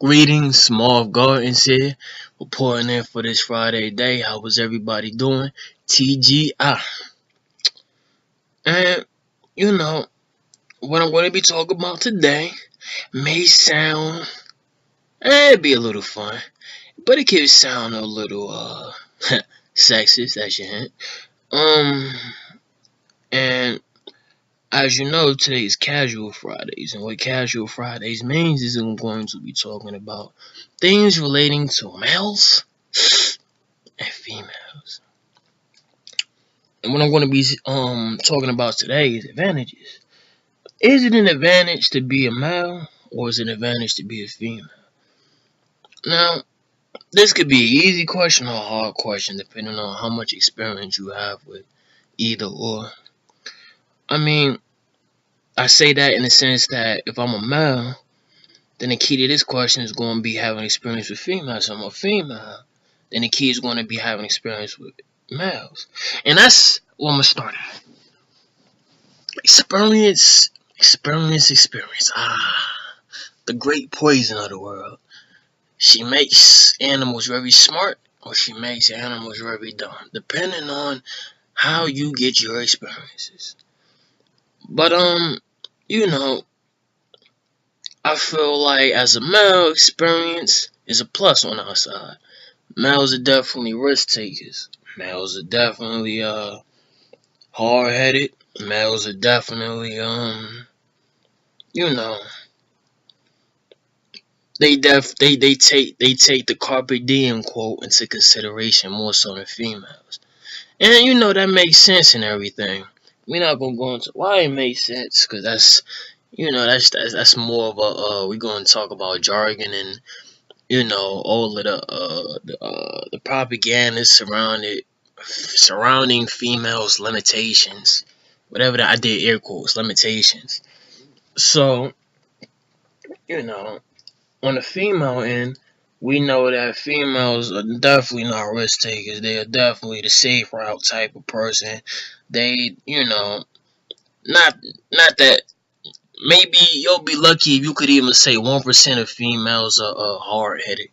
Greetings, Small Gardens here, reporting in for this Friday day. How was everybody doing? TGI. And, you know, what I'm going to be talking about today may sound, it'd be a little fun, but it could sound a little, sexist, that's your hint. And as you know, today's Casual Fridays, and what Casual Fridays means is I'm going to be talking about things relating to males and females. And what I'm going to be talking about today is advantages. Is it an advantage to be a male, or is it an advantage to be a female? Now, this could be an easy question or a hard question, depending on how much experience you have with either or. I mean, I say that in the sense that if I'm a male, then the key to this question is going to be having experience with females. If I'm a female, then the key is going to be having experience with males. And that's what I'm going to start at. Experience. The great poison of the world. She makes animals very smart, or she makes animals very dumb, depending on how you get your experiences. But I feel like as a male, experience is a plus on our side. Males are definitely risk takers. Males are definitely hard headed. Males are definitely they take the carpe diem quote into consideration more so than females. And that makes sense and everything. We're not gonna go into why it makes sense, because that's more of a we're gonna talk about jargon and all of the propaganda surrounding females' limitations. Whatever that I did air quotes limitations. So, on the female end, we know that females are definitely not risk takers. They are definitely the safe route type of person. They, not that maybe you'll be lucky if you could even say 1% of females are hard headed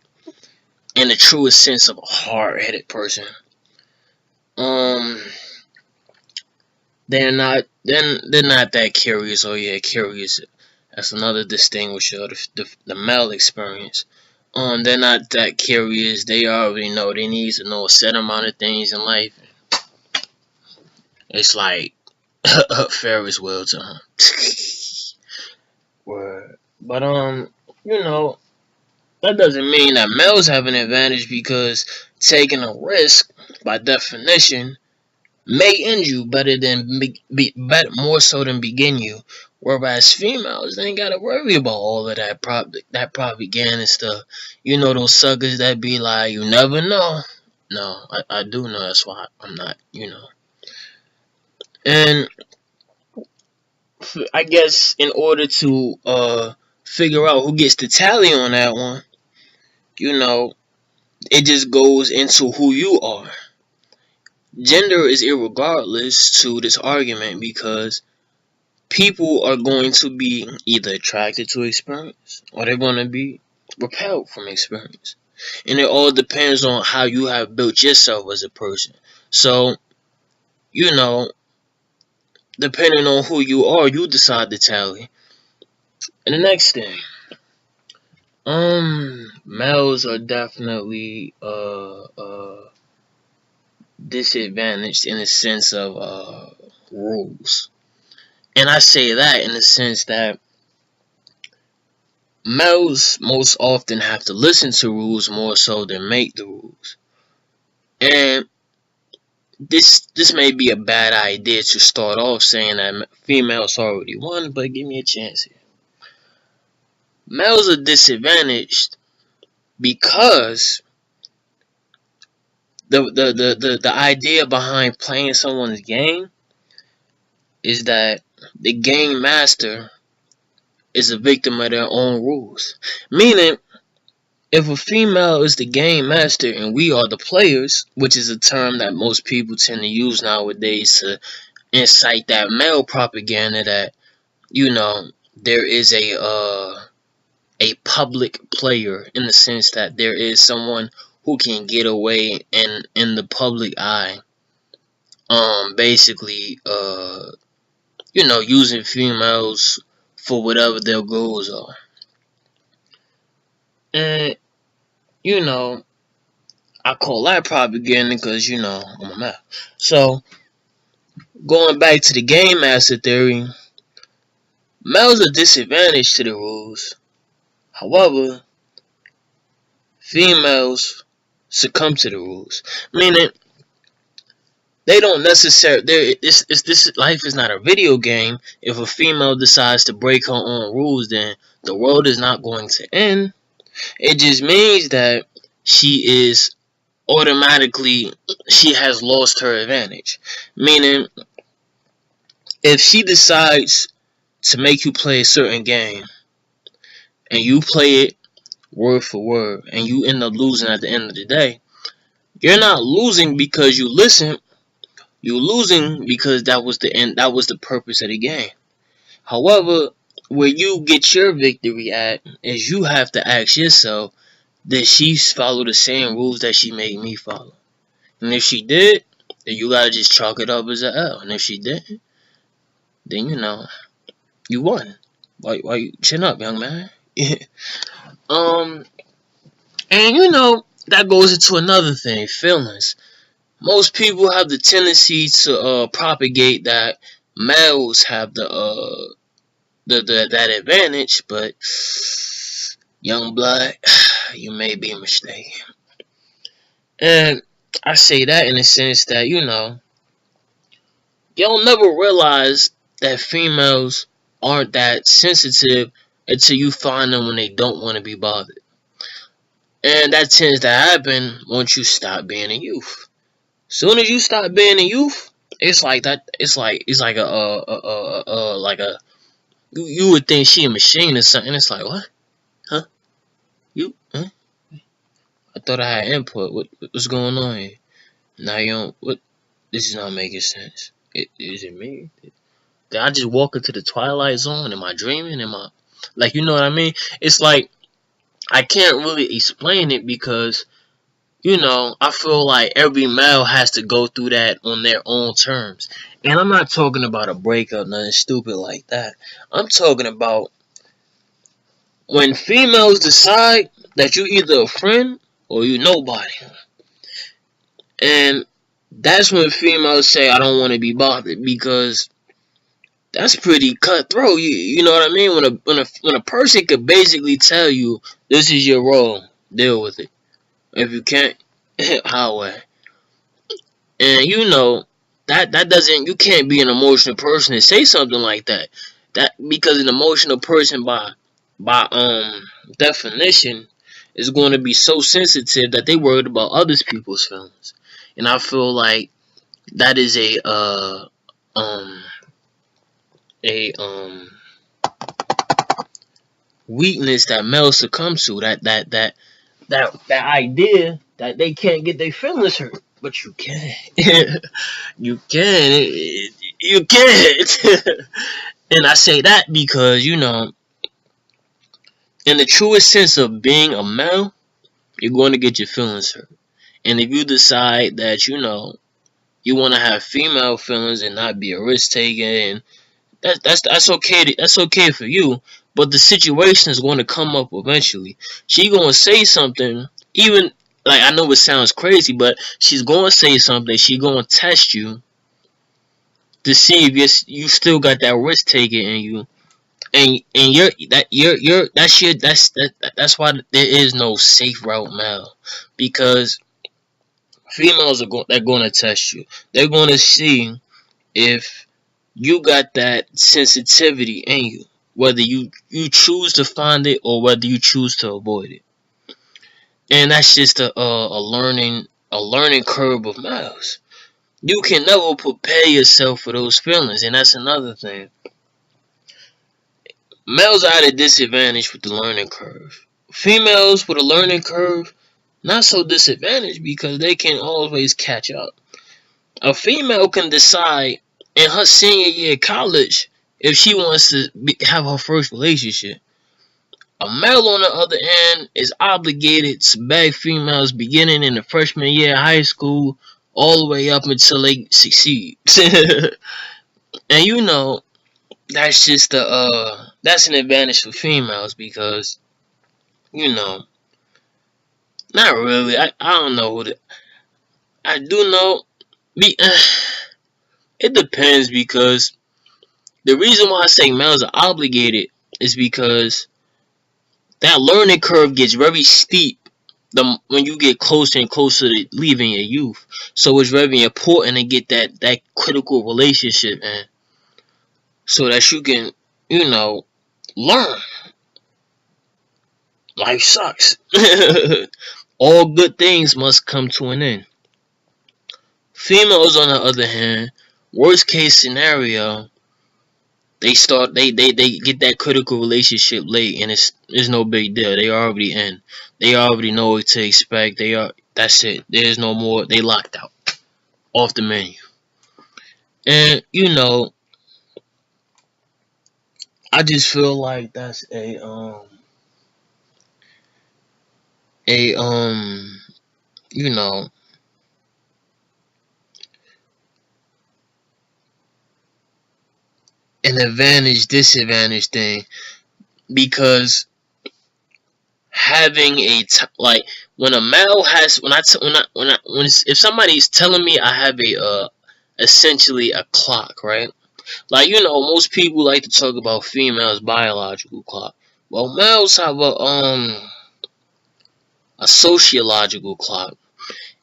in the truest sense of a hard headed person. They're not that curious. Oh yeah, curious. That's another distinguisher of the male experience. They're not that curious. They already know they need to know a set amount of things in life. It's like Ferris wheel time. Word. But that doesn't mean that males have an advantage, because taking a risk, by definition, may end you better than better more so than begin you. Whereas females, they ain't gotta worry about all of that propaganda stuff. Those suckers that be like, you never know. No, I do know. That's why I'm not. And I guess in order to figure out who gets the tally on that one, it just goes into who you are. Gender is irregardless to this argument, because people are going to be either attracted to experience or they're going to be repelled from experience. And it all depends on how you have built yourself as a person. So, depending on who you are, you decide to tally. And the next thing, males are definitely disadvantaged in the sense of rules. And I say that in the sense that males most often have to listen to rules more so than make the rules. And this may be a bad idea to start off saying that females already won, but give me a chance here. Males are disadvantaged because the idea behind playing someone's game is that the game master is a victim of their own rules. Meaning, if a female is the game master and we are the players, which is a term that most people tend to use nowadays to incite that male propaganda that, there is a a public player, in the sense that there is someone who can get away in the public eye, basically, using females for whatever their goals are. And, I call that propaganda because, I'm a male. So, going back to the game master theory, males are disadvantaged to the rules. However, females succumb to the rules. Meaning, they don't necessarily. This life is not a video game. If a female decides to break her own rules, then the world is not going to end. It just means that she is automatically, she has lost her advantage. Meaning, if she decides to make you play a certain game and you play it word for word and you end up losing at the end of the day, you're not losing because you listened. You're losing because that was the end. That was the purpose of the game. However, where you get your victory at is you have to ask yourself, did she follow the same rules that she made me follow? And if she did, then you gotta just chalk it up as an L. And if she didn't, then you won. Why you chin up, young man? And that goes into another thing, feelings. Most people have the tendency to propagate that males have that advantage, but young blood, you may be mistaken. And I say that in the sense that you'll never realize that females aren't that sensitive until you find them when they don't want to be bothered. And that tends to happen once you stop being a youth. Soon as you stop being a youth, it's like that. It's like you would think she a machine or something. It's like, what? Huh? You? Huh? I thought I had input. What's going on here? Now you don't. What? This is not making sense. Is it me? Did I just walk into the Twilight Zone? Am I dreaming? Am I like, you know what I mean? It's like I can't really explain it because I feel like every male has to go through that on their own terms. And I'm not talking about a breakup, nothing stupid like that. I'm talking about when females decide that you either a friend or you nobody. And that's when females say, I don't want to be bothered, because that's pretty cutthroat. You know what I mean? When a person could basically tell you, this is your role, deal with it. If you can't, highway. And that doesn't, you can't be an emotional person and say something like that. That because an emotional person by definition is going to be so sensitive that they worried about other people's feelings. And I feel like that is a weakness that males succumb to. That idea that they can't get their feelings hurt, but you can. You can. You can't. And I say that because in the truest sense of being a male, you're going to get your feelings hurt. And if you decide that you want to have female feelings and not be a risk taker, and that's okay. That's okay for you. But the situation is going to come up eventually. She's going to say something, even like, I know it sounds crazy, but she's going to say something. She's going to test you to see if you still got that risk taker in you. And that's why there is no safe route male, because females they're going to test you. They're going to see if you got that sensitivity in you, whether you choose to find it or whether you choose to avoid it. And that's just a learning curve of males. You can never prepare yourself for those feelings, and that's another thing. Males are at a disadvantage with the learning curve. Females with a learning curve, not so disadvantaged because they can always catch up. A female can decide in her senior year of college if she wants to have her first relationship. A male, on the other hand, is obligated to beg females beginning in the freshman year of high school all the way up until they succeed. And that's just that's an advantage for females because, you know, not really. I don't know what I do know. Be, it depends because the reason why I say males are obligated is because that learning curve gets very steep when you get closer and closer to leaving your youth. So it's very important to get that critical relationship in so that you can, learn. Life sucks. All good things must come to an end. Females, on the other hand, worst case scenario, they get that critical relationship late, and it's no big deal. They already in. They already know what to expect. That's it. There's no more. They locked out off the menu. And I just feel like that's a you know an advantage disadvantage thing because having like when a male has if somebody's telling me I have a essentially a clock, right? Like most people like to talk about females' biological clock. Well, males have a sociological clock,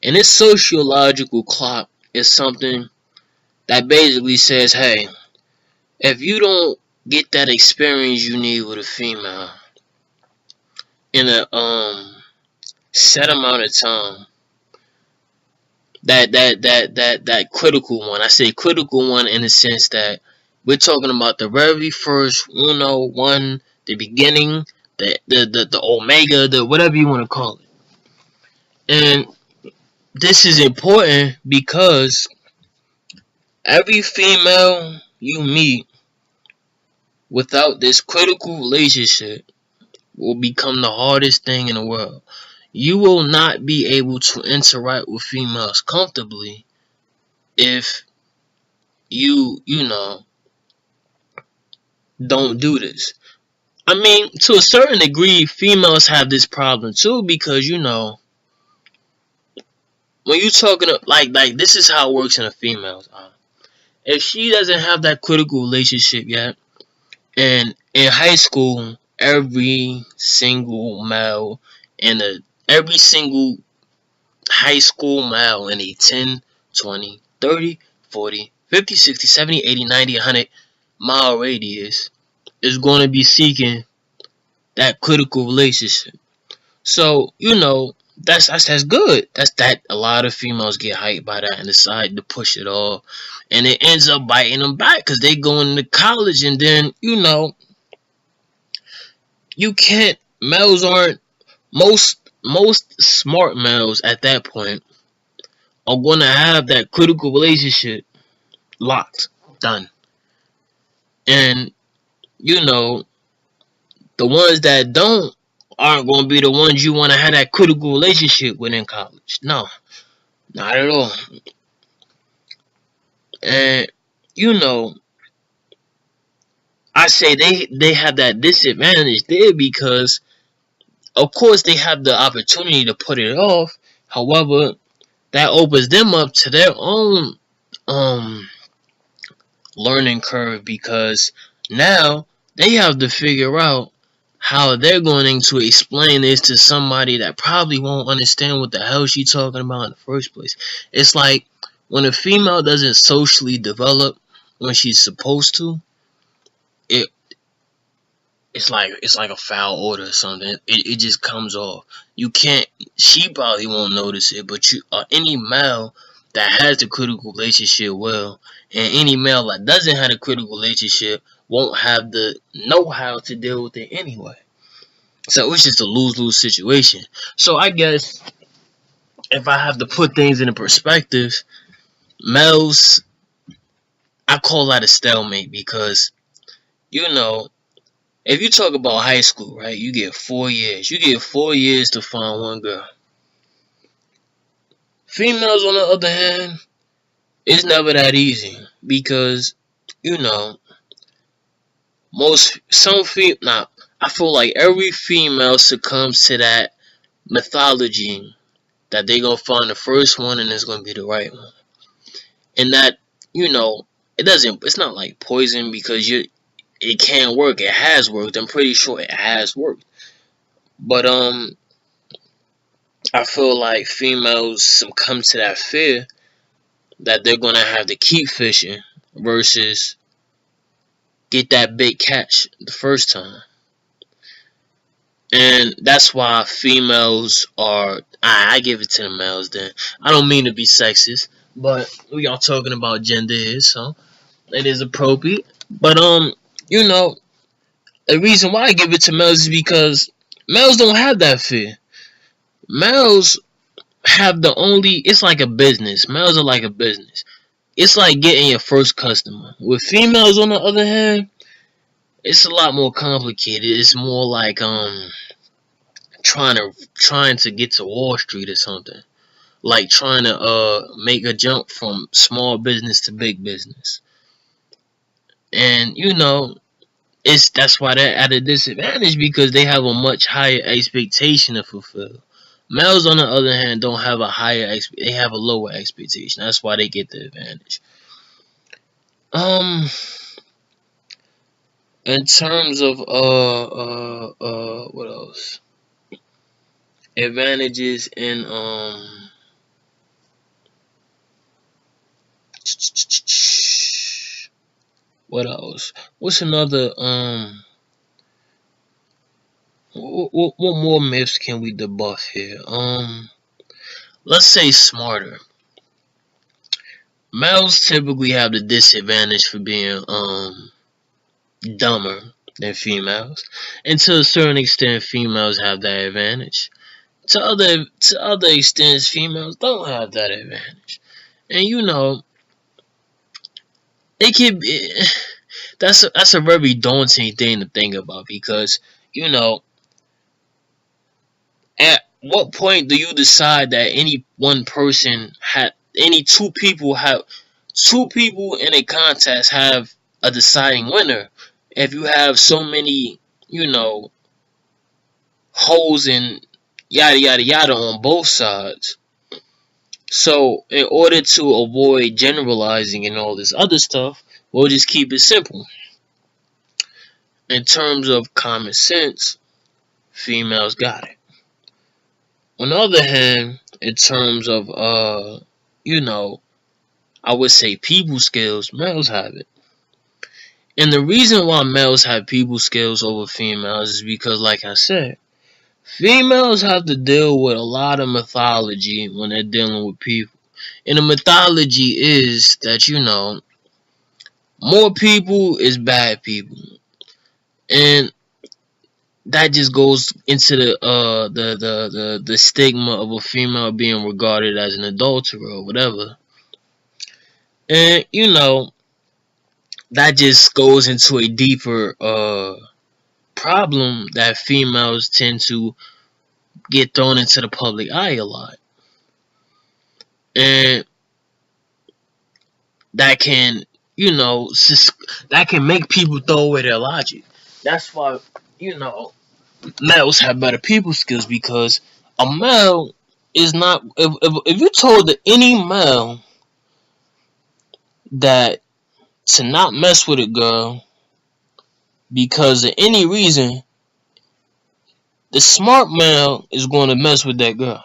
and this sociological clock is something that basically says, hey, if you don't get that experience you need with a female in a set amount of time, that critical one. I say critical one in the sense that we're talking about the very first one, the beginning, the omega, the whatever you want to call it. And this is important because every female you meet without this critical relationship will become the hardest thing in the world. You will not be able to interact with females comfortably if you don't do this. I mean, to a certain degree, females have this problem too because when you talking like this is how it works in a female's eye. If she doesn't have that critical relationship yet, and in high school, every single male every single high school male in a 10, 20, 30, 40, 50, 60, 70, 80, 90, 100 mile radius is going to be seeking that critical relationship. So, that's good. That's that a lot of females get hyped by that and decide to push it off. And it ends up biting them back because they go into college and then, you can't, males aren't, most smart males at that point are going to have that critical relationship locked, done. And, the ones that don't aren't going to be the ones you want to have that critical relationship with in college. No, not at all. And, I say they have that disadvantage there because, of course, they have the opportunity to put it off. However, that opens them up to their own learning curve because now they have to figure out how they're going to explain this to somebody that probably won't understand what the hell she's talking about in the first place. It's like when a female doesn't socially develop when she's supposed to, it's like a foul order or something. It just comes off. You can't. She probably won't notice it, but any male that has the critical relationship well, and any male that doesn't have a critical relationship won't have the know-how to deal with it anyway. So it's just a lose-lose situation. So I guess if I have to put things into perspective, males, I call that a stalemate because if you talk about high school, right, you get 4 years. You get 4 years to find one girl. Females, on the other hand, it's never that easy because, you know, I feel like every female succumbs to that mythology that they gonna find the first one and it's gonna be the right one, and that, you know, it's not like poison because it can work. It has worked. I'm pretty sure it has worked, but I feel like females succumb to that fear that they're gonna have to keep fishing versus get that big catch the first time. And that's why females are. I give it to the males. Then I don't mean to be sexist, but we are talking about gender here, so it is appropriate. But you know, the reason why I give it to males is because males don't have that fear. Males have the only. It's like a business. Males are like a business. It's like getting your first customer. With females, on the other hand, it's a lot more complicated. It's more like trying to get to Wall Street or something. Like trying to make a jump from small business to big business. And you know, that's why they're at a disadvantage because they have a much higher expectation to fulfill. Males, on the other hand, don't have a they have a lower expectation. That's why they get the advantage. Um, in terms of what else? Advantages in what else? What's another what more myths can we debuff here? Let's say smarter. Males typically have the disadvantage for being dumber than females, and to a certain extent, females have that advantage. To other extents, females don't have that advantage, and you know it can be. That's a very daunting thing to think about because you know at what point do you decide that any one person had any two people in a contest have a deciding winner if you have so many, you know, holes in yada yada yada on both sides. So in order to avoid generalizing and all this other stuff, we'll just keep it simple. In terms of common sense, females got it. On the other hand, in terms of you know, I would say people skills, males have it. And the reason why males have people skills over females is because, like I said, females have to deal with a lot of mythology when they're dealing with people. And the mythology is that, you know, more people is bad people. And that just goes into the stigma of a female being regarded as an adulterer or whatever. And you know, that just goes into a deeper problem that females tend to get thrown into the public eye a lot. And that can, you know, that can make people throw away their logic. That's why, you know, males have better people skills because a male is not. If you told any male that to not mess with a girl because of any reason, the smart male is going to mess with that girl.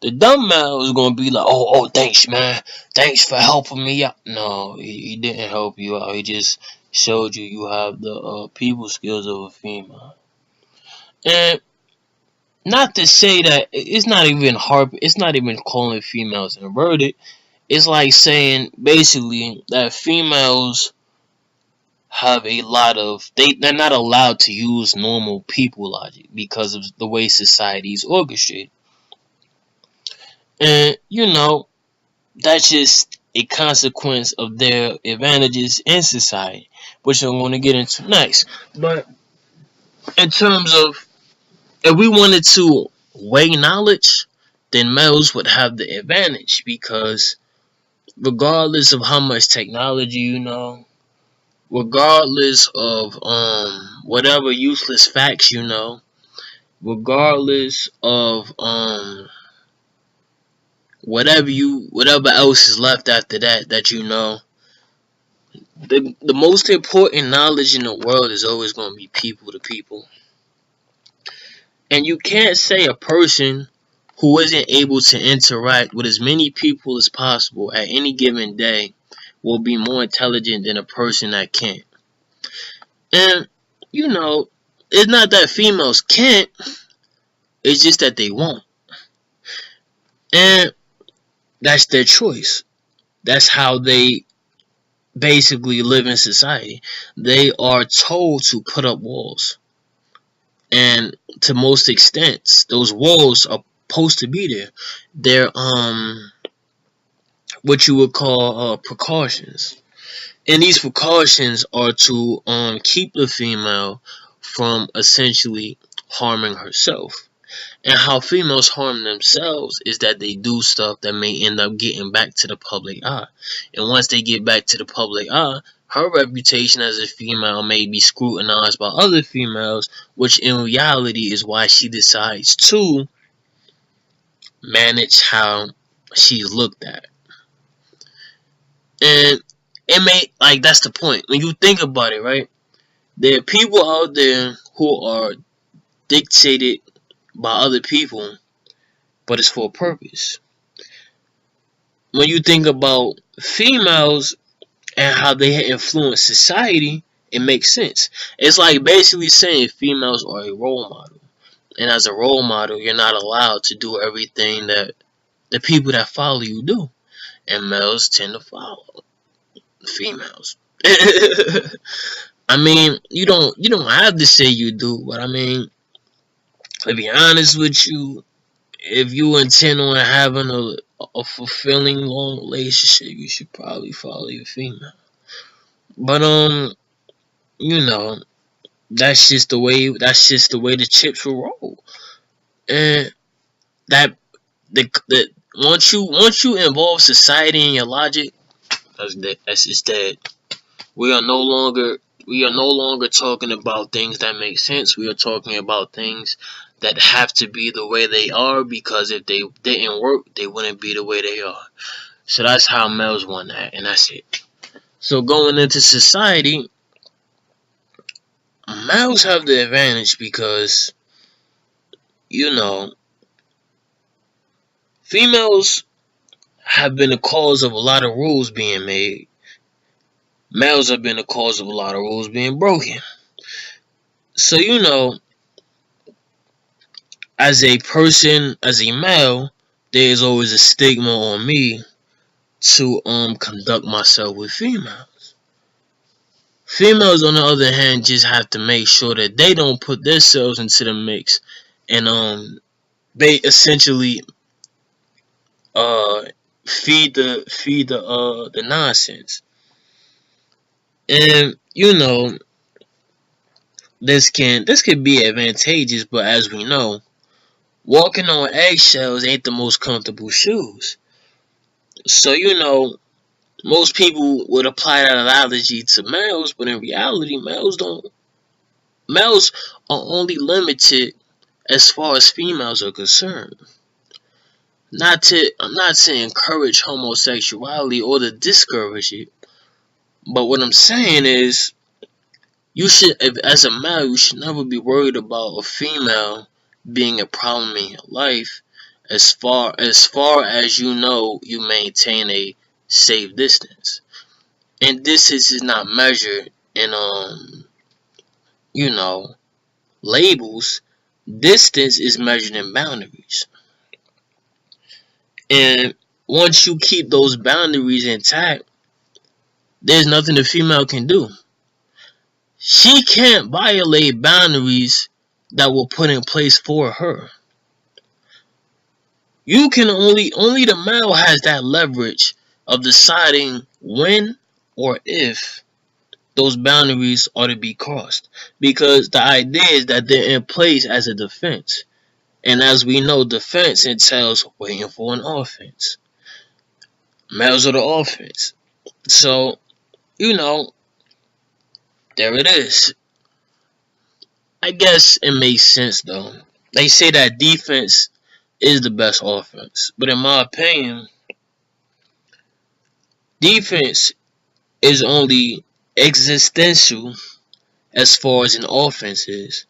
The dumb male is going to be like, oh, thanks, man. Thanks for helping me out. No, he didn't help you out. He just showed you have the people skills of a female. And not to say that it's not even calling females inverted. It's like saying basically that females have a lot of they're not allowed to use normal people logic because of the way society is orchestrated. And you know, that's just a consequence of their advantages in society, which I'm going to get into next. But in terms of, if we wanted to weigh knowledge, then males would have the advantage, because regardless of how much technology you know, regardless of whatever useless facts you know, regardless of whatever else is left after that you know, the most important knowledge in the world is always going to be people to people. And you can't say a person who isn't able to interact with as many people as possible at any given day will be more intelligent than a person that can't. And, you know, it's not that females can't, it's just that they won't. And that's their choice. That's how they basically live in society. They are told to put up walls. And to most extents, those walls are supposed to be there. They're what you would call precautions. And these precautions are to keep the female from essentially harming herself. And how females harm themselves is that they do stuff that may end up getting back to the public eye. And once they get back to the public eye, her reputation as a female may be scrutinized by other females, which in reality is why she decides to manage how she's looked at. And it may, like, that's the point. When you think about it, right? There are people out there who are dictated by other people, but it's for a purpose. When you think about females and how they influence society, it makes sense. It's like basically saying females are a role model. And as a role model, you're not allowed to do everything that the people that follow you do. And males tend to follow females. I mean, you don't have to say you do, but I mean, to be honest with you, if you intend on having a fulfilling long relationship, you should probably follow your female. But you know, that's just the way the chips will roll. And that the once you involve society in your logic, that's just dead. We are no longer talking about things that make sense. We are talking about things that have to be the way they are, because if they didn't work, they wouldn't be the way they are. So that's how males want that, and that's it. So going into society, males have the advantage because, you know, females have been the cause of a lot of rules being made. Males have been the cause of a lot of rules being broken. So, you know, as a person, as a male, there is always a stigma on me to conduct myself with females. Females, on the other hand, just have to make sure that they don't put themselves into the mix, and they essentially feed the nonsense. And you know, this could be advantageous, but as we know, walking on eggshells ain't the most comfortable shoes. So, you know, most people would apply that analogy to males, but in reality, males are only limited as far as females are concerned. I'm not to encourage homosexuality or to discourage it, but what I'm saying is, as a male, you should never be worried about a female being a problem in your life, as far as you know you maintain a safe distance. And distance is not measured in you know, labels. Distance is measured in boundaries. And once you keep those boundaries intact, there's nothing the female can do. She can't violate boundaries that were put in place for her. You can only the male has that leverage of deciding when or if those boundaries are to be crossed, because the idea is that they're in place as a defense. And as we know, defense entails waiting for an offense. Males are the offense. So, there it is. I guess it makes sense though. They say that defense is the best offense. But in my opinion, defense is only existential as far as an offense is.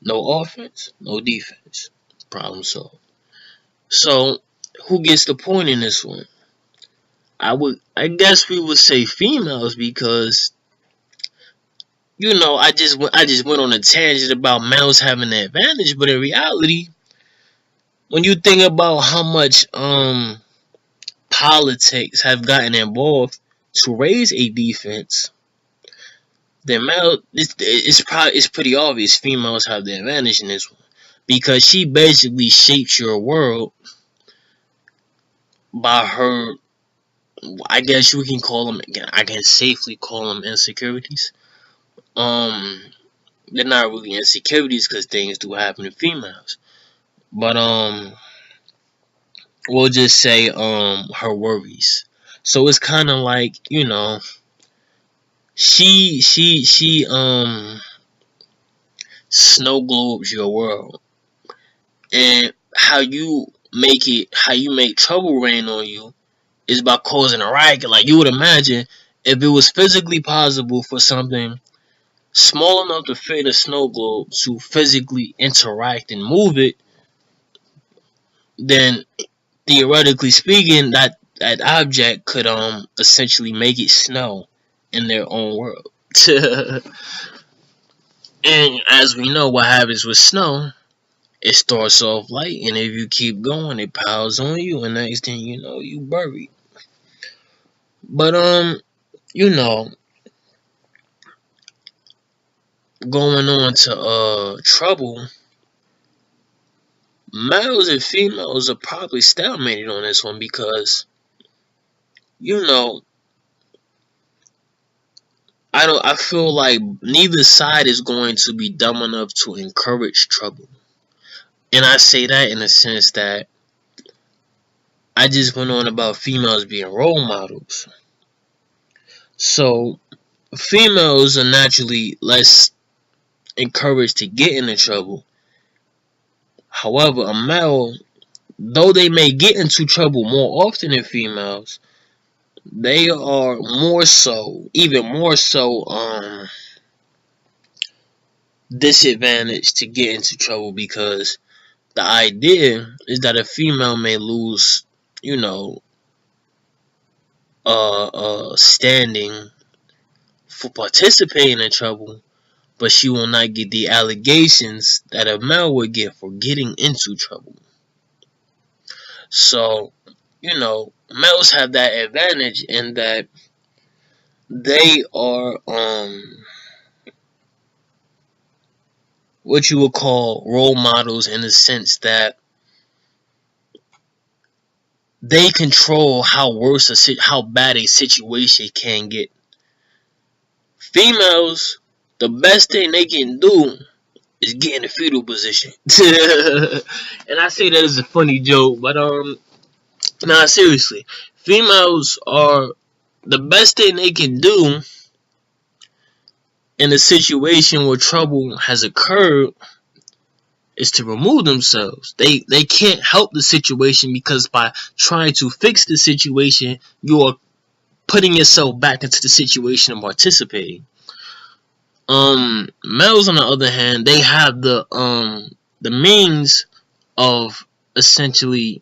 No offense, no defense. Problem solved. So, who gets the point in this one? I guess we would say females, because I just went on a tangent about males having the advantage, but in reality, when you think about how much politics have gotten involved to raise a defense, then it's pretty obvious females have the advantage in this one, because she basically shapes your world by her. I guess we can call them. I can safely call them insecurities. They're not really insecurities, because things do happen to females, but we'll just say her worries. So it's kind of like, she snow globes your world, and how you make trouble rain on you is by causing a riot. Like, you would imagine, if it was physically possible for something small enough to fit a snow globe to physically interact and move it, then theoretically speaking, that object could essentially make it snow in their own world. And as we know, what happens with snow, it starts off light, and if you keep going, it piles on you, and next thing you know, you buried. But going on to trouble, males and females are probably stalemated on this one, because I feel like neither side is going to be dumb enough to encourage trouble. And I say that in the sense that I just went on about females being role models. So females are naturally less encouraged to get into trouble. However, a male, though they may get into trouble more often than females, they are even more so, disadvantaged to get into trouble, because the idea is that a female may lose, standing for participating in trouble, but she will not get the allegations that a male would get for getting into trouble. So, males have that advantage in that they are what you would call role models, in the sense that they control how bad a situation can get. Females, the best thing they can do is get in the fetal position. And I say that as a funny joke, but nah, seriously, females are the best thing they can do in a situation where trouble has occurred is to remove themselves. They can't help the situation, because by trying to fix the situation, you are putting yourself back into the situation and participating. Males, on the other hand, they have the means of essentially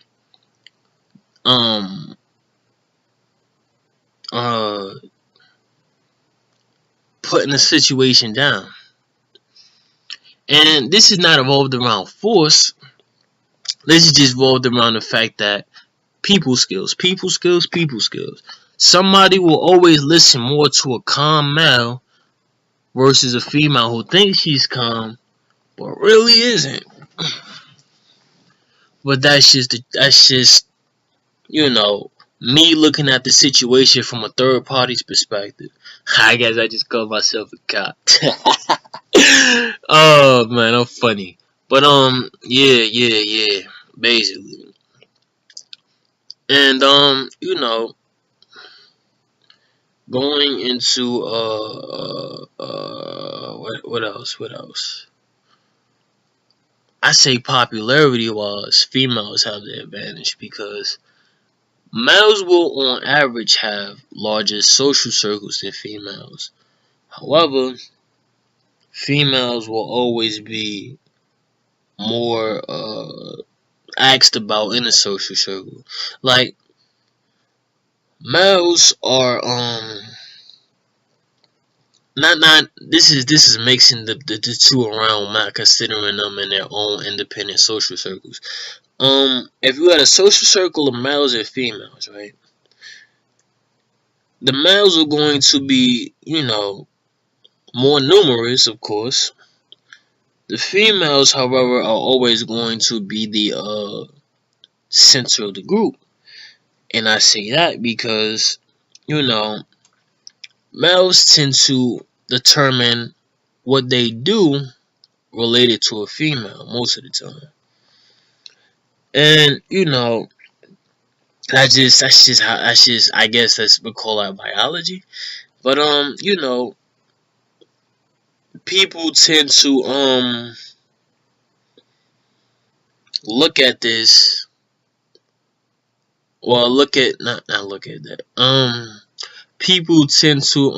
putting the situation down. And this is not evolved around force. This is just evolved around the fact that people skills. Somebody will always listen more to a calm male versus a female who thinks she's calm but really isn't. But that's just me looking at the situation from a third party's perspective. I guess I just called myself a cop. Oh man, I'm funny. But yeah, basically. And going into what else? What else? I say popularity wise, females have the advantage because males will on average have larger social circles than females. However, females will always be more asked about in a social circle. Like males are not this is mixing the two around, not considering them in their own independent social circles. If you had a social circle of males and females, right? The males are going to be, more numerous, of course. The females, however, are always going to be the center of the group. And I say that because, you know, males tend to determine what they do related to a female most of the time. And, that's just I guess that's we call that biology. But people tend to look at this, well, look at not look at that. People tend to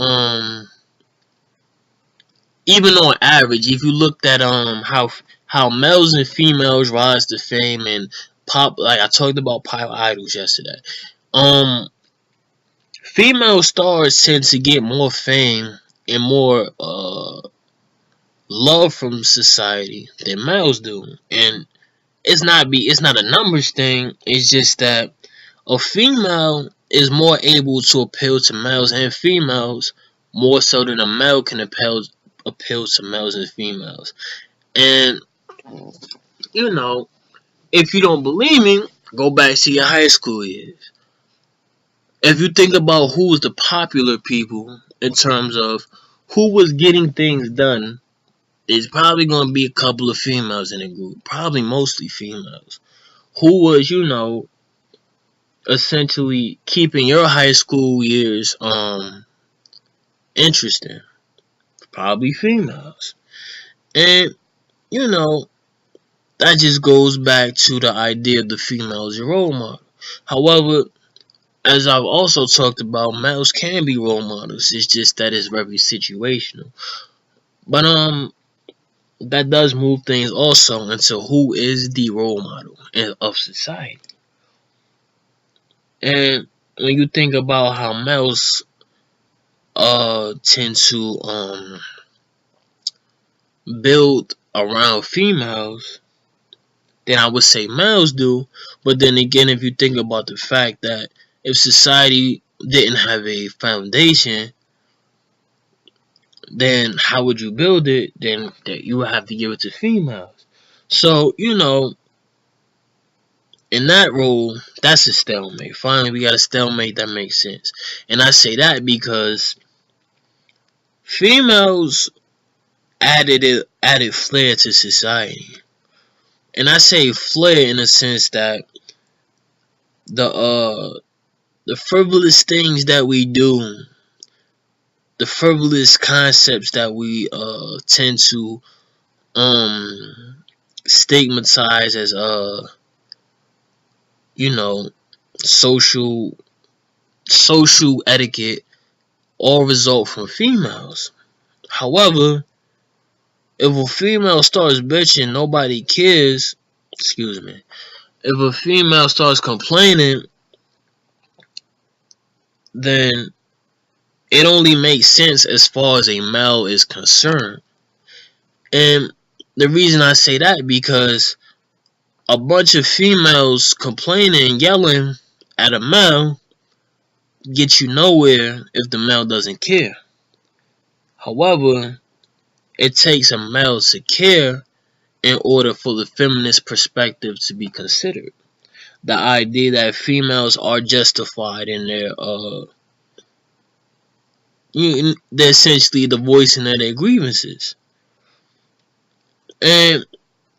even on average, if you looked at how males and females rise to fame and pop, like I talked about pop idols yesterday. Um, Female stars tend to get more fame and more love from society than males do, and it's not a numbers thing. It's just that a female is more able to appeal to males and females more so than a male can appeal to males and females. And you know, if you don't believe me, go back to your high school years. If you think about who was the popular people in terms of who was getting things done, there's probably going to be a couple of females in the group, probably mostly females, who was, essentially keeping your high school years interesting, probably females. And you know, that just goes back to the idea of the female as a role model. However, as I've also talked about, males can be role models. It's just that it's very situational. But that does move things also into who is the role model of society. And when you think about how males tend to build around females, then I would say males do. But then again, if you think about the fact that if society didn't have a foundation, then how would you build it? Then that you would have to give it to females. So, in that role, that's a stalemate. Finally, we got a stalemate that makes sense. And I say that because females added flair to society. And I say flair in the sense that the frivolous things that we do, the frivolous concepts that we tend to stigmatize as you know social etiquette all result from females. However, if a female starts bitching, nobody cares. Excuse me. If a female starts complaining, then it only makes sense as far as a male is concerned. And the reason I say that because a bunch of females complaining, yelling at a male gets you nowhere if the male doesn't care. However, it takes a male to care in order for the feminist perspective to be considered. the idea that females are justified in their they're essentially the voicing of their grievances. And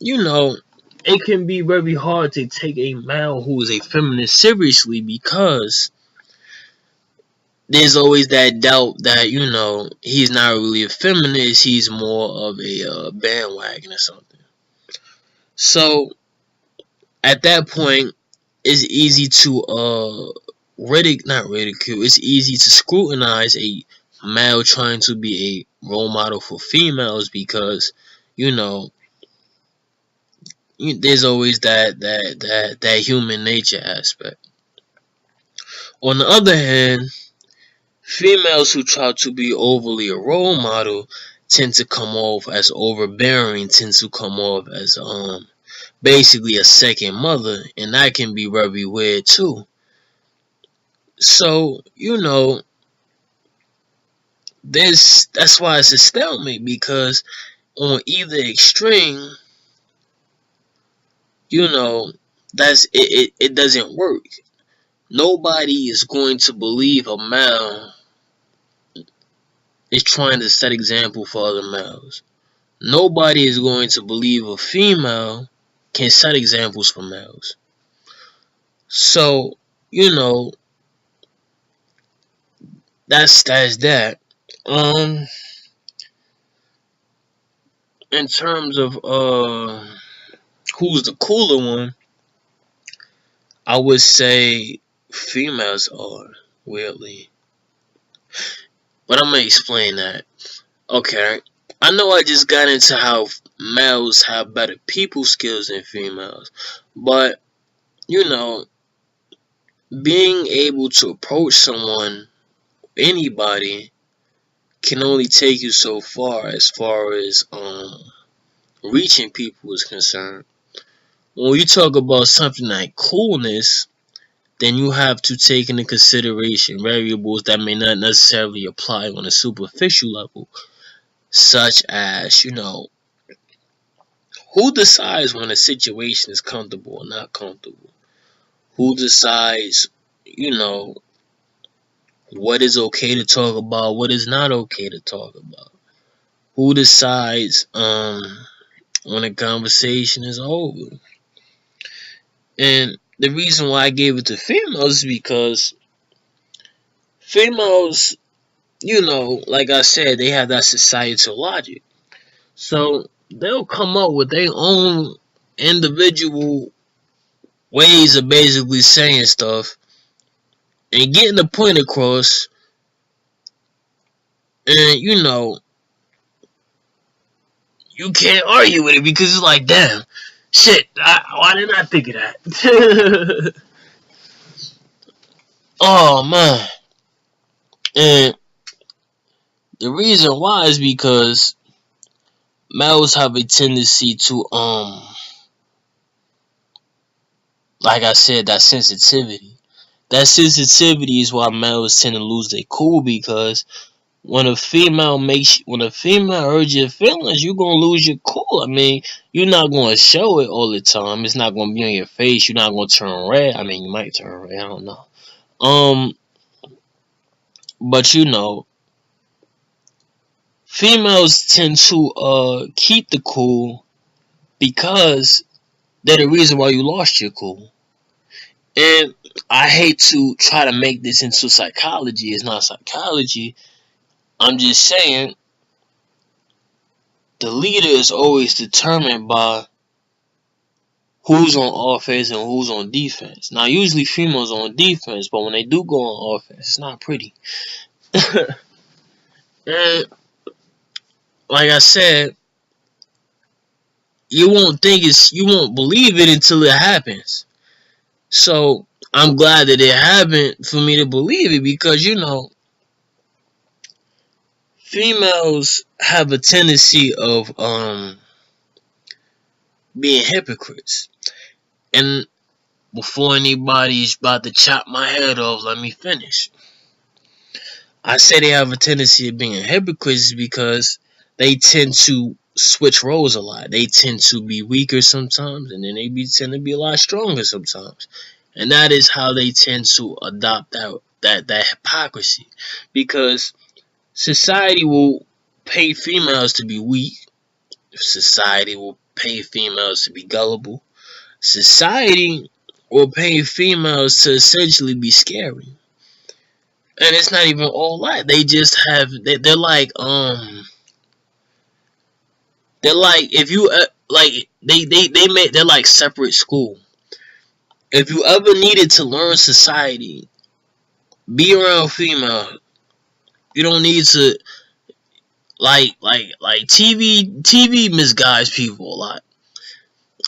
it can be very hard to take a male who is a feminist seriously, because there's always that doubt that he's not really a feminist, he's more of a bandwagon or something. So at that point, it's easy to not ridicule, it's easy to scrutinize a male trying to be a role model for females, because there's always that human nature aspect. On the other hand, females who try to be overly a role model tend to come off as overbearing, tend to come off as basically a second mother, and that can be very weird too. So that's why it's a stalemate, because on either extreme, it doesn't work. Nobody is going to believe a male is trying to set example for other males. Nobody is going to believe a female can set examples for males. So, that's that. In terms of who's the cooler one, I would say females are, weirdly. But I'm gonna explain that. Okay, I know I just got into how males have better people skills than females, but being able to approach someone, anybody, can only take you so far as reaching people is concerned. When you talk about something like coolness, then you have to take into consideration variables that may not necessarily apply on a superficial level, such as, who decides when a situation is comfortable or not comfortable? Who decides, what is okay to talk about, what is not okay to talk about? Who decides when a conversation is over? And the reason why I gave it to females is because females, like I said, they have that societal logic. So they'll come up with their own individual ways of basically saying stuff and getting the point across. And you can't argue with it, because it's like, damn, shit, why didn't I think of that? Oh man. And the reason why is because males have a tendency to like I said, that sensitivity. That sensitivity is why males tend to lose their cool, because when a female hurts your feelings, you're gonna lose your cool. I mean, you're not gonna show it all the time. It's not gonna be on your face. You're not gonna turn red. I mean, you might turn red. I don't know. But females tend to keep the cool because they're the reason why you lost your cool. And I hate to try to make this into psychology. It's not psychology. I'm just saying the leader is always determined by who's on offense and who's on defense. Now, usually females are on defense, but when they do go on offense, it's not pretty. And like I said, you won't believe it until it happens. So I'm glad that it happened for me to believe it, because females have a tendency of being hypocrites. And before anybody's about to chop my head off, let me finish. I say they have a tendency of being hypocrites because they tend to switch roles a lot. They tend to be weaker sometimes, and then tend to be a lot stronger sometimes. And that is how they tend to adopt that hypocrisy, because society will pay females to be weak. Society will pay females to be gullible. Society will pay females to essentially be scary. And it's not even all that. They just have they're like if you like they made they're like separate school. If you ever needed to learn society, be around female. You don't need to like TV misguides people a lot.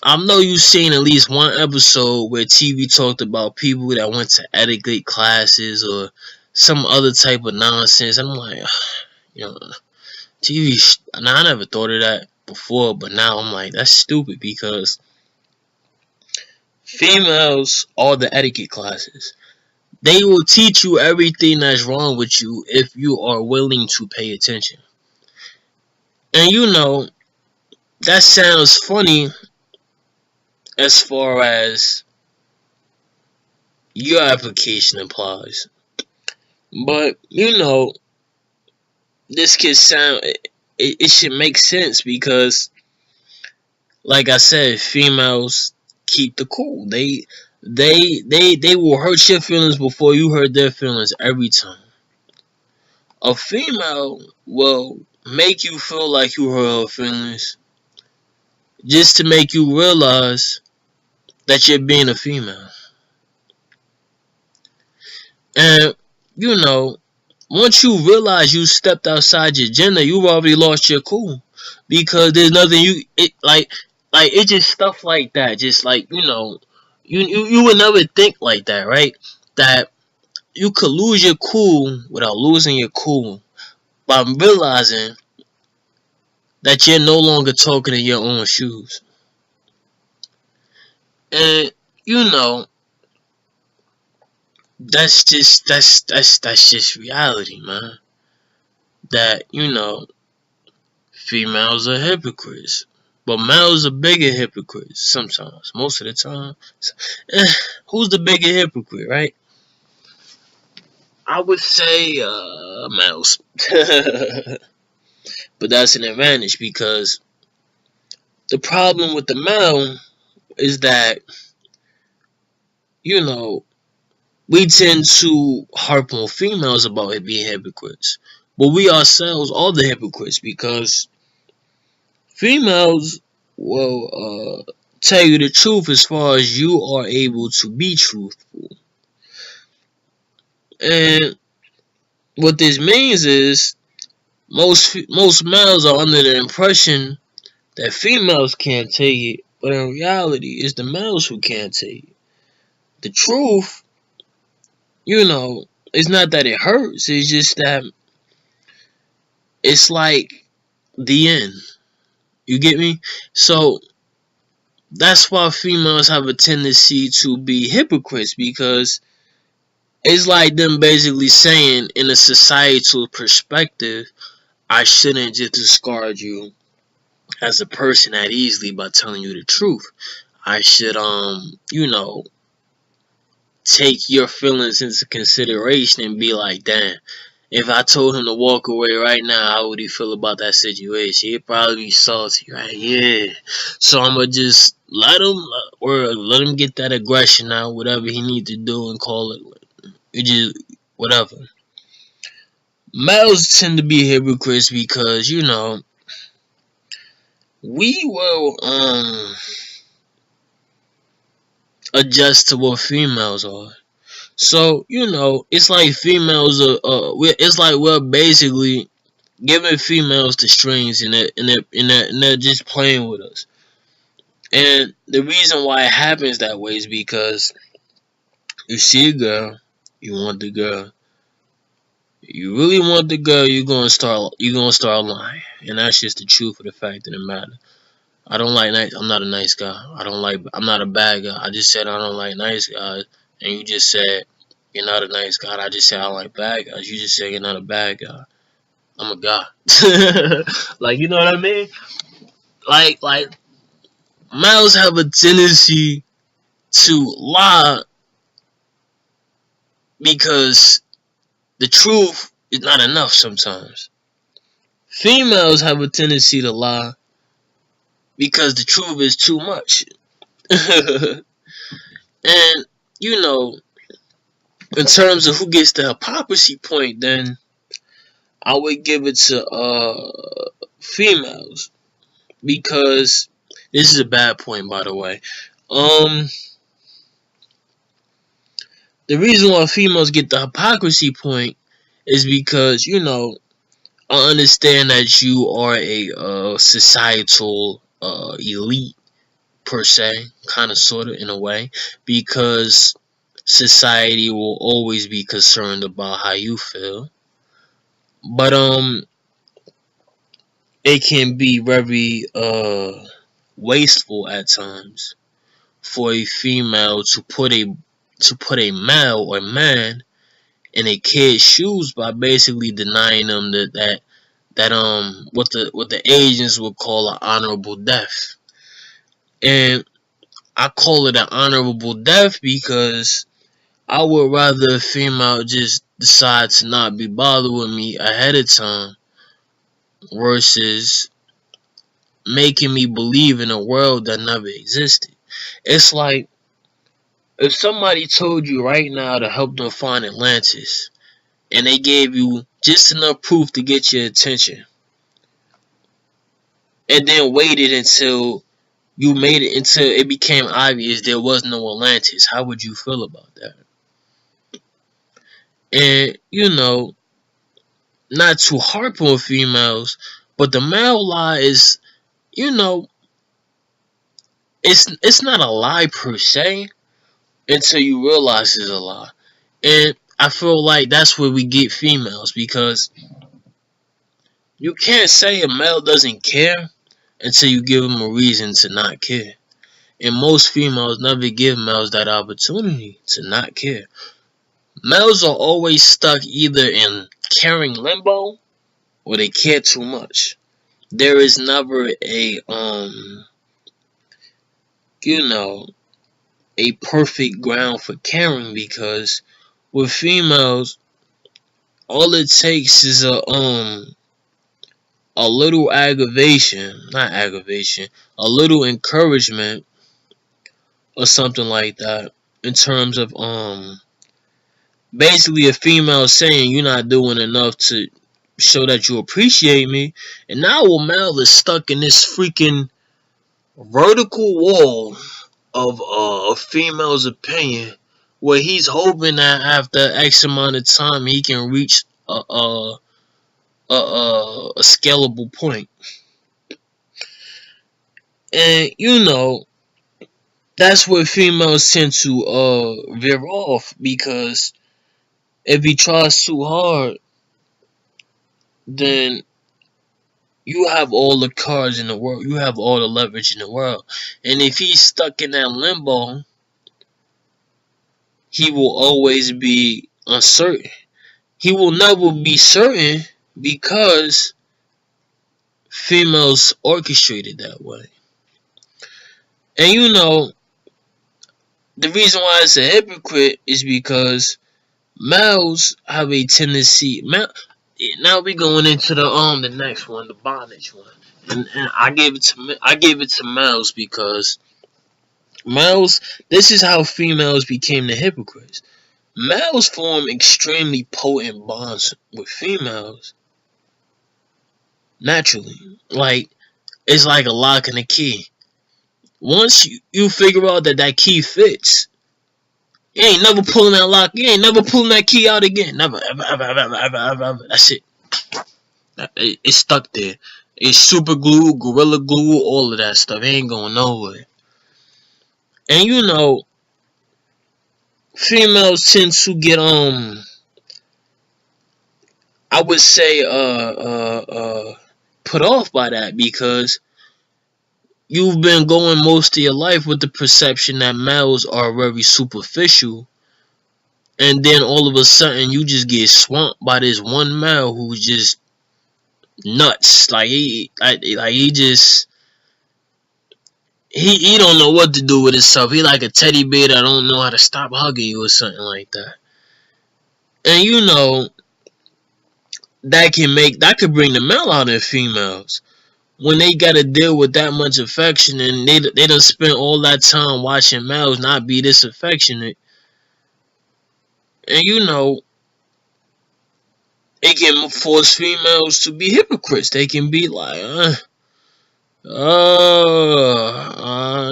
I know you've seen at least one episode where TV talked about people that went to etiquette classes or some other type of nonsense. I'm like, you know, TV. Now I never thought of that before, but now I'm like, that's stupid, because females are the etiquette classes. They will teach you everything that's wrong with you if you are willing to pay attention. And that sounds funny as far as your application applies. But this could sound it should make sense, because like I said, females keep the cool. They will hurt your feelings before you hurt their feelings every time. A female will make you feel like you hurt her feelings just to make you realize that you're being a female. And once you realize you stepped outside your gender, you've already lost your cool, because there's nothing it's just stuff like that. Just like you would never think like that, right? That you could lose your cool without losing your cool by realizing that you're no longer talking in your own shoes. And that's just reality, man. That females are hypocrites, but males are bigger hypocrites sometimes. Most of the time, who's the bigger hypocrite, right? I would say males. But that's an advantage, because the problem with the male is that we tend to harp on females about it being hypocrites, but we ourselves are the hypocrites, because females will tell you the truth as far as you are able to be truthful. And what this means is most males are under the impression that females can't take it, but in reality, it's the males who can't take it. The truth, it's not that it hurts. It's just that it's like the end. You get me? So that's why females have a tendency to be hypocrites, because it's like them basically saying, in a societal perspective, I shouldn't just discard you as a person that easily by telling you the truth. I should take your feelings into consideration and be like, damn, if I told him to walk away right now, how would he feel about that situation? He'd probably be salty, right? Yeah. So I'm gonna just let him get that aggression out, whatever he need to do, and call it just whatever. Males tend to be hypocrites because we will adjust to what females are. So it's like females are. It's like we're basically giving females the strings, and they're just playing with us. And the reason why it happens that way is because you see a girl, you want the girl. You really want the girl, you're gonna start lying, and that's just the truth of the fact of the matter. I don't like nice. I'm not a nice guy. I'm not a bad guy. I just said I don't like nice guys, and you just said you're not a nice guy. I just said I like bad guys. You just said you're not a bad guy. I'm a guy. Like, you know what I mean? like males have a tendency to lie because the truth is not enough sometimes. Females have a tendency to lie because the truth is too much. And you know, in terms of who gets the hypocrisy point, then I would give it to females, because this is a bad point, by the way. The reason why females get the hypocrisy point is because, I understand that you are a societal elite, per se, kind of, sort of, in a way, because society will always be concerned about how you feel. But it can be very wasteful at times for a female to put a male or man in a kid's shoes by basically denying them that what the agents would call an honorable death. And I call it an honorable death because I would rather a female just decide to not be bothered with me ahead of time versus making me believe in a world that never existed. It's like if somebody told you right now to help them find Atlantis and they gave you just enough proof to get your attention and then waited until you made it, until it became obvious there was no Atlantis, how would you feel about that? And not to harp on females, but the male lie is, it's not a lie per se until you realize it's a lie. And I feel like that's where we get females, because you can't say a male doesn't care until you give him a reason to not care. And most females never give males that opportunity to not care. Males are always stuck either in caring limbo or they care too much. There is never a perfect ground for caring, because with females, all it takes is a little a little encouragement or something like that, in terms of basically a female saying you're not doing enough to show that you appreciate me, and now a male is stuck in this freaking vertical wall of a female's opinion, where he's hoping that after X amount of time he can reach a scalable point. And that's where females tend to veer off, because if he tries too hard, then you have all the cards in the world, you have all the leverage in the world. And if he's stuck in that limbo, he will always be uncertain. He will never be certain, because females orchestrated that way. And the reason why it's a hypocrite is because males have a tendency. Now we going into the next one, the bondage one, and I gave it to males because males. This is how females became the hypocrites. Males form extremely potent bonds with females naturally. Like, it's like a lock and a key. Once you figure out that key fits, you ain't never pulling that lock. You ain't never pulling that key out again. Never, ever. That's it. It's stuck there. It's super glue, gorilla glue, all of that stuff. It ain't going nowhere. And females tend to get I would say put off by that, because you've been going most of your life with the perception that males are very superficial, and then all of a sudden you just get swamped by this one male who's just nuts. Like he just he don't know what to do with himself. He like a teddy bear that don't know how to stop hugging you or something like that. And that could bring the male out in females when they gotta deal with that much affection, and they done spent all that time watching males not be this affectionate. And it can force females to be hypocrites. They can be like,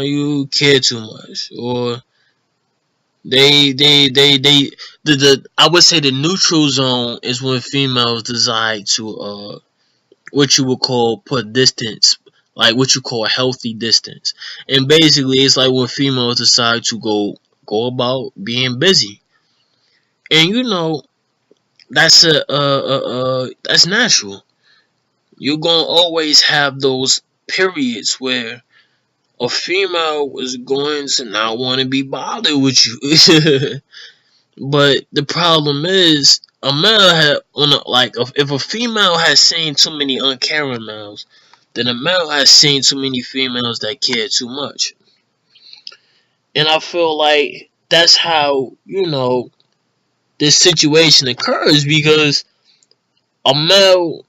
you care too much, or the I would say the neutral zone is when females decide to what you would call put distance, like what you call a healthy distance, and basically it's like when females decide to go about being busy, and that's that's natural. You're gonna always have those periods where a female is going to not want to be bothered with you. But the problem is, a male if a female has seen too many uncaring males, then a male has seen too many females that care too much. And I feel like that's how this situation occurs, because a male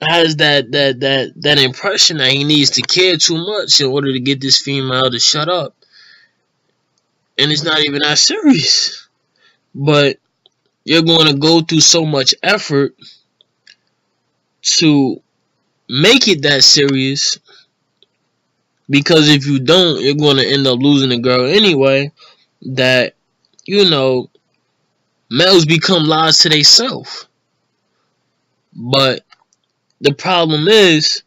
has that impression that he needs to care too much in order to get this female to shut up, and it's not even that serious. But you're going to go through so much effort to make it that serious, because if you don't, you're going to end up losing the girl anyway. That males become lies to themselves. But the problem is,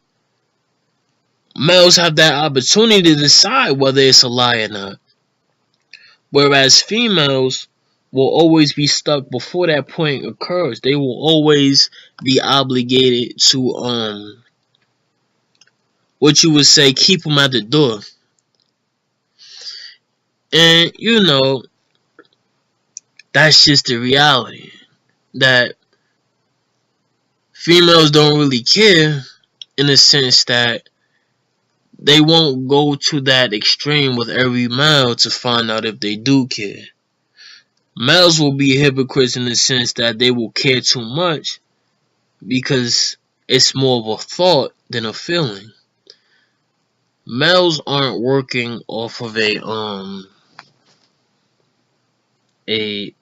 males have that opportunity to decide whether it's a lie or not, whereas females will always be stuck before that point occurs. They will always be obligated to what you would say, keep them at the door. And that's just the reality, that females don't really care, in the sense that they won't go to that extreme with every male to find out if they do care. Males will be hypocrites in the sense that they will care too much because it's more of a thought than a feeling. Males aren't working off of an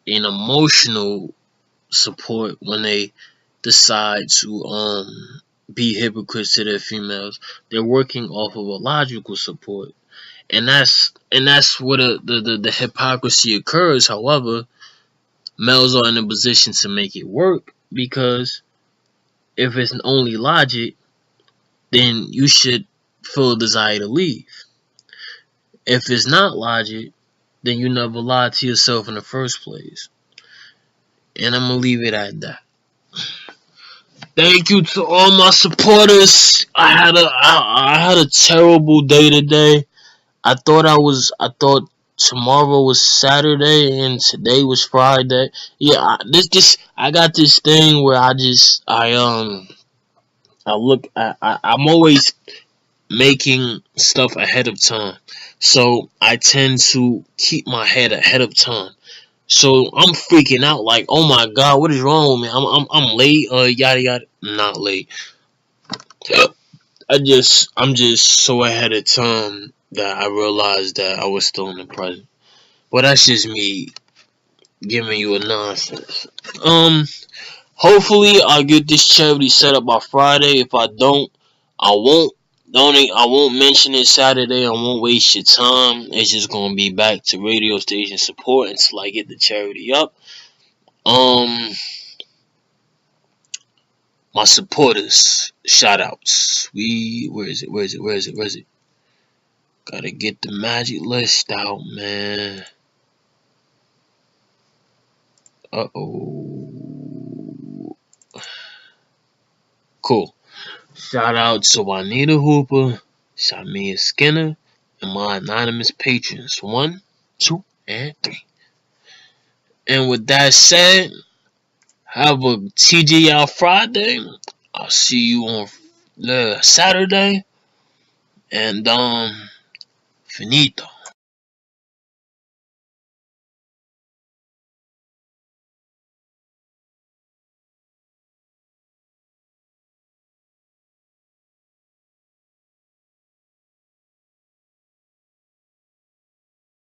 emotional support when they decide to be hypocrites to their females. They're working off of a logical support, and that's where the hypocrisy occurs. However, males are in a position to make it work, because if it's only logic, then you should feel a desire to leave. If it's not logic, then you never lied to yourself in the first place. And I'm gonna leave it at that. Thank you to all my supporters. I had a terrible day today. I thought tomorrow was Saturday and today was Friday. Yeah, I got this thing where I'm always making stuff ahead of time. So I tend to keep my head ahead of time. So I'm freaking out, like, oh my god, what is wrong with me? I'm late, yada yada. I'm not late. I'm just so ahead of time that I realized that I was still in the present. But that's just me giving you a nonsense. Hopefully I'll get this charity set up by Friday. If I don't, I won't donate. I won't mention it Saturday. I won't waste your time. It's just gonna be back to radio station support until I get the charity up. My supporters, shout outs. Where is it? Gotta get the magic list out, man. Cool. Shout out to Juanita Hooper, Shamia Skinner, and my anonymous patrons 1, 2, and 3. And with that said, have a TGL Friday. I'll see you on Saturday. And finito.